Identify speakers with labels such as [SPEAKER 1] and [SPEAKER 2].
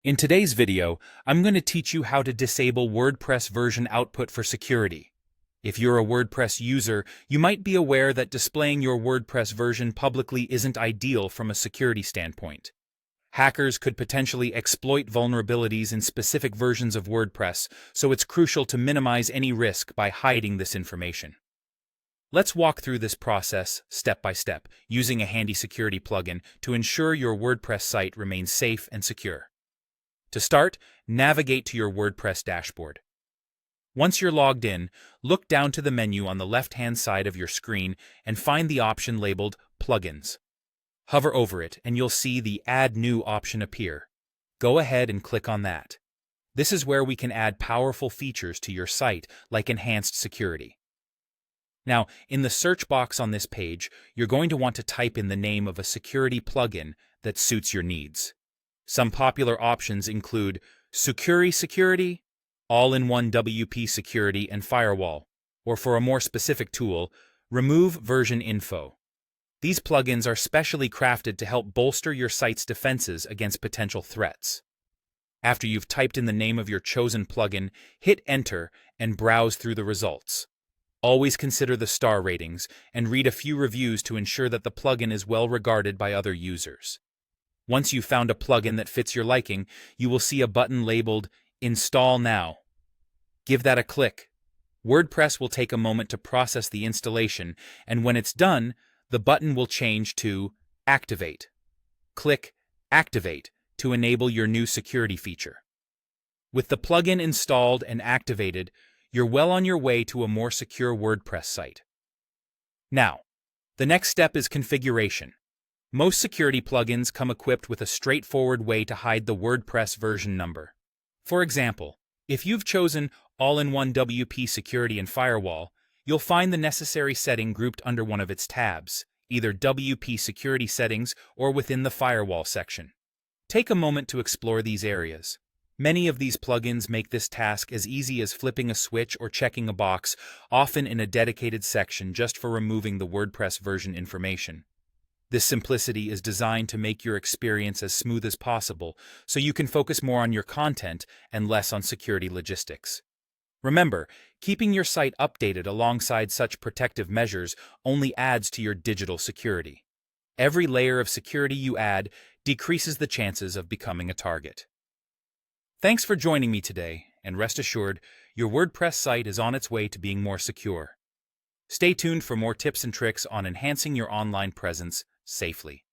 [SPEAKER 1] In today's video, I'm going to teach you how to disable WordPress version output for security. If you're a WordPress user, you might be aware that displaying your WordPress version publicly isn't ideal from a security standpoint. Hackers could potentially exploit vulnerabilities in specific versions of WordPress, so it's crucial to minimize any risk by hiding this information. Let's walk through this process step by step, using a handy security plugin to ensure your WordPress site remains safe and secure. To start, navigate to your WordPress dashboard. Once you're logged in, look down to the menu on the left-hand side of your screen and find the option labeled Plugins. Hover over it and you'll see the Add New option appear. Go ahead and click on that. This is where we can add powerful features to your site, like enhanced security. Now, in the search box on this page, you're going to want to type in the name of a security plugin that suits your needs. Some popular options include Sucuri Security, All-in-One WP Security and Firewall, or for a more specific tool, Remove Version Info. These plugins are specially crafted to help bolster your site's defenses against potential threats. After you've typed in the name of your chosen plugin, hit Enter and browse through the results. Always consider the star ratings and read a few reviews to ensure that the plugin is well regarded by other users. Once you've found a plugin that fits your liking, you will see a button labeled Install Now. Give that a click. WordPress will take a moment to process the installation, and when it's done, the button will change to Activate. Click Activate to enable your new security feature. With the plugin installed and activated, you're well on your way to a more secure WordPress site. Now, the next step is configuration. Most security plugins come equipped with a straightforward way to hide the WordPress version number. For example, if you've chosen All-in-One WP Security and Firewall, you'll find the necessary setting grouped under one of its tabs, either WP Security Settings or within the Firewall section. Take a moment to explore these areas. Many of these plugins make this task as easy as flipping a switch or checking a box, often in a dedicated section just for removing the WordPress version information. This simplicity is designed to make your experience as smooth as possible, so you can focus more on your content and less on security logistics. Remember, keeping your site updated alongside such protective measures only adds to your digital security. Every layer of security you add decreases the chances of becoming a target. Thanks for joining me today, and rest assured, your WordPress site is on its way to being more secure. Stay tuned for more tips and tricks on enhancing your online presence safely.